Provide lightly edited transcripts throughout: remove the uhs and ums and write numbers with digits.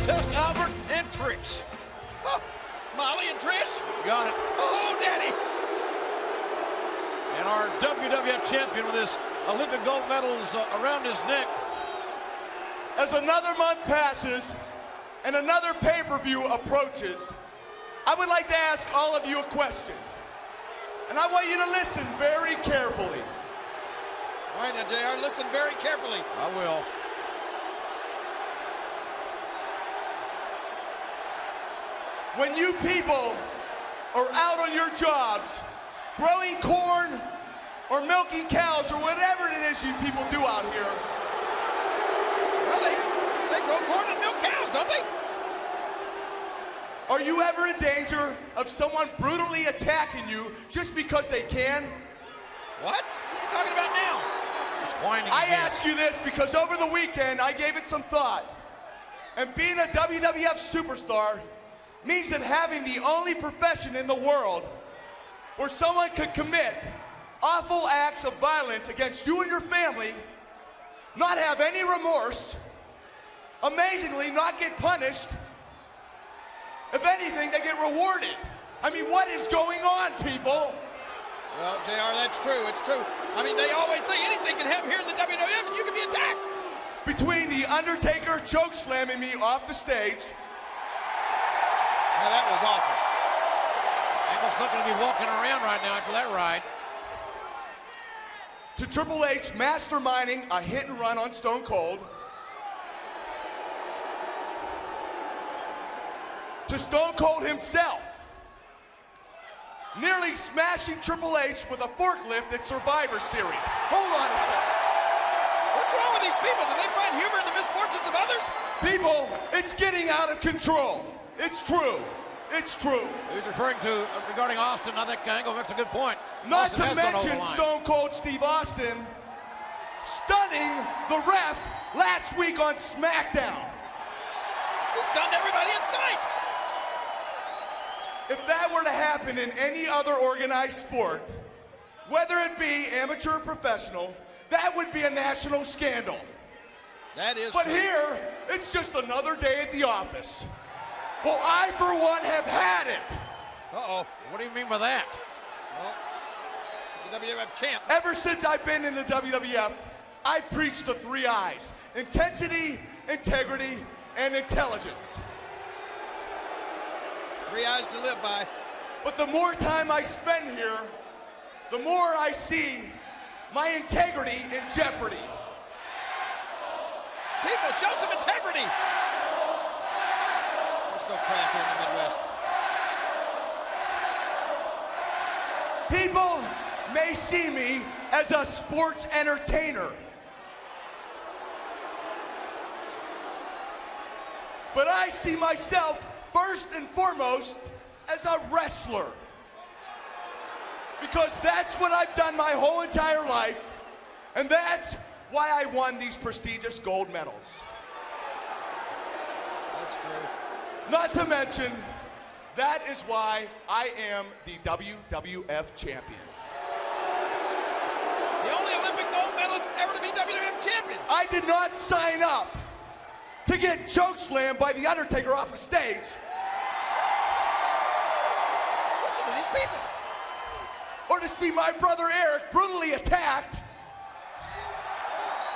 test Albert and Trish. Oh, Molly and Trish. Got it. Oh, Daddy. And our WWF champion with his Olympic gold medals around his neck. As another month passes and another pay-per-view approaches, I would like to ask all of you a question. And I want you to listen very carefully. All right, now, JR, listen very carefully. I will. When you people are out on your jobs, growing corn or milking cows or whatever it is you people do out here. Well, they grow corn and milk cows, don't they? Are you ever in danger of someone brutally attacking you just because they can? What? What are you talking about now? He's whining I again. ask you this because over the weekend I gave it some thought. And being a WWF superstar means that having the only profession in the world where someone could commit awful acts of violence against you and your family, not have any remorse, amazingly not get punished, if anything, they get rewarded. I mean, what is going on, people? Well, JR, that's true. It's true. I mean, they always say anything can happen here in the WWF and you can be attacked. Between The Undertaker choke slamming me off the stage. Now, that was awful. Angle's not going to be walking around right now after that ride. To Triple H masterminding a hit and run on Stone Cold. To Stone Cold himself, nearly smashing Triple H with a forklift at Survivor Series. Hold on a second. What's wrong with these people? Do they find humor in the misfortunes of others? People, it's getting out of control. It's true. It's true. He's referring to regarding Austin. I think Angle makes a good point. Not Austin to has gone over the mention line. Stone Cold Steve Austin stunning the ref last week on SmackDown. He stunned everybody in sight. If that were to happen in any other organized sport, whether it be amateur or professional, that would be a national scandal. That is But true. here, it's just another day at the office. Well, I, for one, have had it. Uh-oh. What do you mean by that? Well, the WWF champ. Ever since I've been in the WWF, I preach the 3 I's: intensity, integrity, and intelligence. 3 eyes to live by. But the more time I spend here, the more I see my integrity in jeopardy. People, show some integrity. We're so crass here in the Midwest. People may see me as a sports entertainer, but I see myself first and foremost as a wrestler. Because that's what I've done my whole entire life, and that's why I won these prestigious gold medals. That's true. Not to mention, that is why I am the WWF champion. The only Olympic gold medalist ever to be WWF champion. I did not sign up to get chokeslammed by The Undertaker off a stage. Listen to these people. Or to see my brother Eric brutally attacked.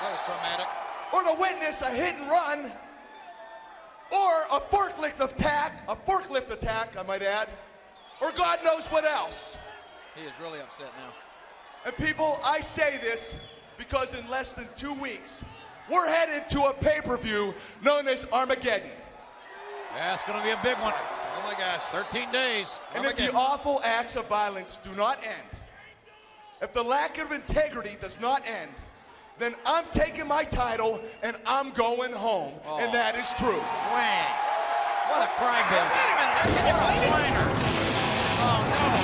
That was traumatic. Or to witness a hit and run. Or a forklift attack, I might add. Or God knows what else. He is really upset now. And people, I say this because in less than 2 weeks, we're headed to a pay-per-view known as Armageddon. Yeah, it's going to be a big one. Oh my gosh. 13 days. And if the awful acts of violence do not end, if the lack of integrity does not end, then I'm taking my title and I'm going home. Oh. And that is true. Wang. What a crybaby. Wait a minute. Can you What a believe it? whiner. Oh no.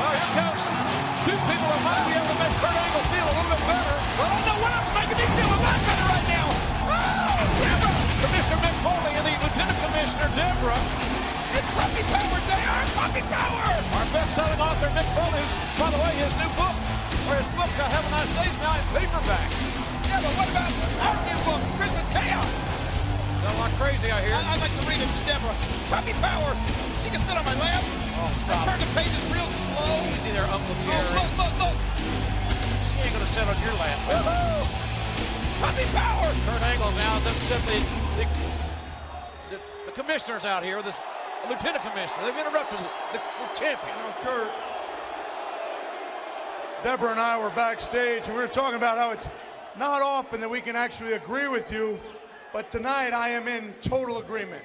Well, here comes 2 people that might be able to make Kurt Angle feel a little bit better. Well, I know what else is making me feel a lot better right now. Oh, Debra. Commissioner Mick Foley and the Lieutenant Commissioner Debra. It's puppy power, JR. Puppy power. Our best-selling author, Mick Foley, by the way, his new book, or his book, Have a Nice Day, is now in paperback. Yeah, but what about our new book, Christmas Yeah! Sound like crazy, I hear. I'd like to read it to Debra. Puppy power! She can sit on my lap. Oh, stop. Turn the pages real slow. Easy there, Uncle Jerry. Oh, look! She ain't gonna sit on your lap. Woohoo! Puppy power! Kurt Angle now has upset the commissioners out here, the lieutenant commissioner. They've interrupted the champion. You know, Kurt, Debra and I were backstage, and we were talking about how it's not often that we can actually agree with you, but tonight I am in total agreement.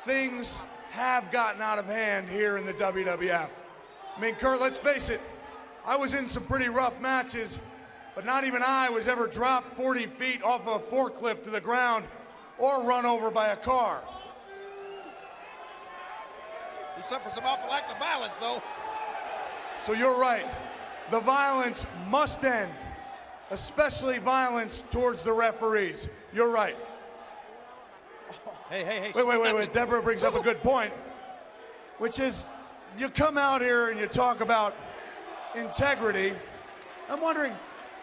Things have gotten out of hand here in the WWF. I mean, Kurt, let's face it, I was in some pretty rough matches, but not even I was ever dropped 40 feet off a forklift to the ground or run over by a car. He suffered some awful act of violence, though. So you're right. The violence must end, especially violence towards the referees. You're right. Hey. Wait. Debra brings up a good point, which is you come out here and you talk about integrity. I'm wondering,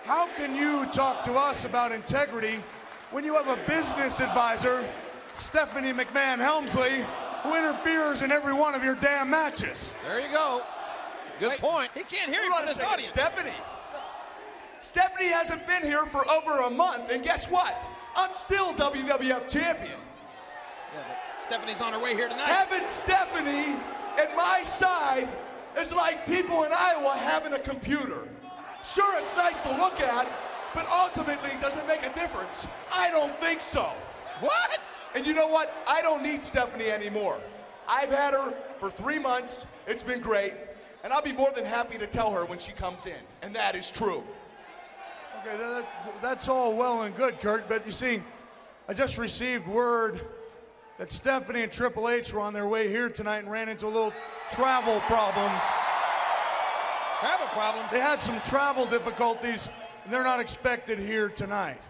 how can you talk to us about integrity when you have a business advisor, Stephanie McMahon Helmsley, who interferes in every one of your damn matches? There you go. Good point. He can't hear you Hold from on a this second, audience. Stephanie hasn't been here for over a month, and guess what? I'm still WWF champion. Yeah, but Stephanie's on her way here tonight. Having Stephanie at my side is like people in Iowa having a computer. Sure, it's nice to look at, but ultimately, does it make a difference? I don't think so. What? And you know what? I don't need Stephanie anymore. I've had her for 3 months. It's been great. And I'll be more than happy to tell her when she comes in. And that is true. Okay, that's all well and good, Kurt, but you see, I just received word that Stephanie and Triple H were on their way here tonight and ran into a little travel problems. Travel problems? They had some travel difficulties, and they're not expected here tonight.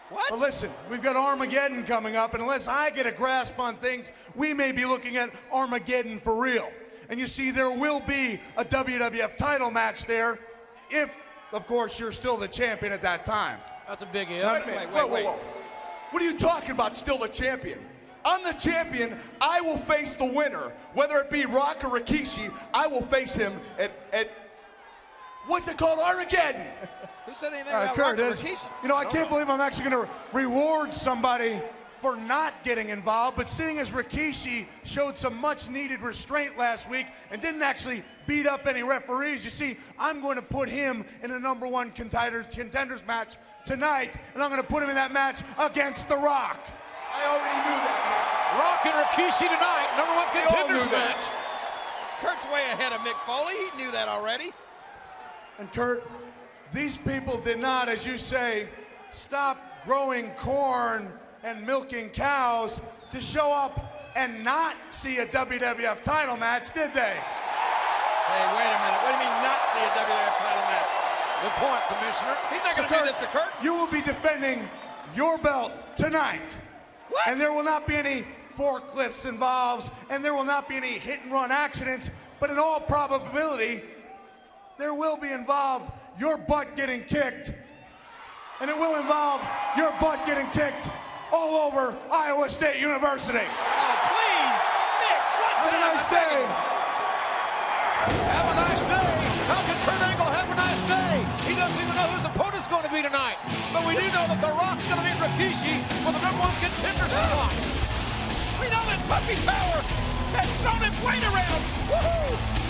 What? But listen, we've got Armageddon coming up, and unless I get a grasp on things, we may be looking at Armageddon for real. And you see, there will be a WWF title match there if, of course, you're still the champion at that time. That's a big if. Wait a minute. Whoa. What are you talking about, still the champion? I'm the champion. I will face the winner. Whether it be Rock or Rikishi, I will face him at what's it called? Armageddon. Who said anything Kurt, about Rock or Rikishi? you know, I can't believe I'm actually going to reward somebody for not getting involved, but seeing as Rikishi showed some much-needed restraint last week and didn't actually beat up any referees, you see, I'm going to put him in a #1 contenders match tonight, and I'm going to put him in that match against The Rock. I already knew that. Rock and Rikishi tonight, #1 contenders knew that. match. Kurt's way ahead of Mick Foley. He knew that already. And Kurt, these people did not, as you say, stop growing corn and milking cows to show up and not see a WWF title match, did they? Hey, wait a minute. What do you mean not see a WWF title match? Good point, Commissioner. He's not going to do this to Kurt. You will be defending your belt tonight. What? And there will not be any forklifts involved, and there will not be any hit-and-run accidents, but in all probability, there will be involved your butt getting kicked, and it will involve your butt getting kicked all over Iowa State University. Oh, please. Mick, Have a nice day. Have a nice day. How can Kurt Angle have a nice day? He doesn't even know who his opponent's going to be tonight. But we do know that The Rock's going to meet Rikishi for the #1 contender spot. We know that Puppy Power has thrown its weight around. Woohoo!